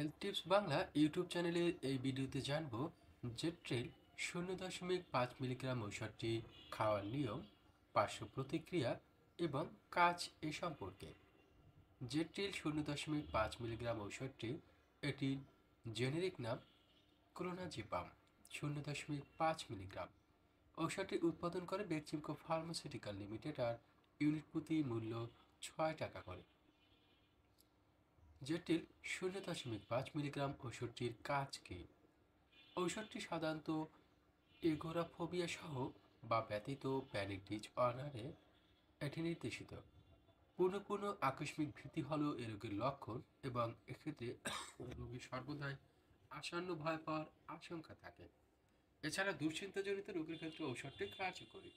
Health tips Bangla YouTube চ্যানেলের এই ভিডিওতে জানব জেট্রিল 0.5 মিলিগ্রাম ঔষধটি খাওয়ার নিয়ম, পার্শ্ব প্রতিক্রিয়া এবং কাজ এ সম্পর্কে। জেট্রিল 0.5 মিলিগ্রাম ঔষধটি এটির জেনেরিক নাম ক্লোনাজিপাম 0.5 মিলিগ্রাম। ঔষধটি উৎপাদন করে বেক্সিমকো ফার্মাসিউটিক্যাল লিমিটেড আর ইউনিট প্রতি মূল্য 6 টাকা করে। জেটিল 0.5 মিলিগ্রাম ওষুধটির কাজ কি? ঔষধটি সাধারণত এগোরাফোবিয়া সহ বা ব্যতীত প্যানিক ডিসঅর্ডারে এটি নির্দেশিত। পুনঃ আকস্মিক ভীতি হল এ রোগের লক্ষণ এবং এক্ষেত্রে রোগী সর্বদাই আসন্ন ভয় পাওয়ার আশঙ্কা থাকে। এছাড়া দুশ্চিন্তাজনিত রোগের ক্ষেত্রে ঔষধটি কার্যকরী।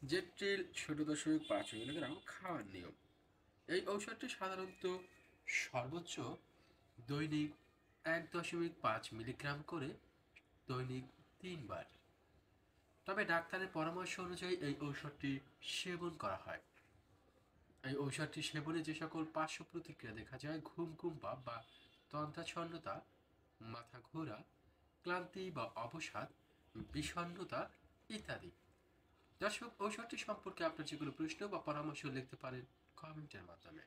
জেট্রিল 0.5 মিলিগ্রাম খাওয়ার নিয়ম। এই ঔষধটি সাধারণত সর্বোচ্চ দৈনিক 1.5 মিলিগ্রাম করে দৈনিক 3 বার, তবে ডাক্তারের পরামর্শ অনুযায়ী এই ঔষধটি সেবন করা হয়। এই ঔষধটি সেবনে যে সকল পার্শ্ব প্রতিক্রিয়া দেখা যায়, ঘুম ঘুম ভাব বা তন্দ্রাচ্ছন্নতা, মাথা ঘোরা, ক্লান্তি বা অবসাদ, বিষণ্ণতা ইত্যাদি। দর্শক, ঔষধটি সম্পর্কে আপনার যে কোনো প্রশ্ন বা পরামর্শ লিখতে পারেন কমেন্টের মাধ্যমে।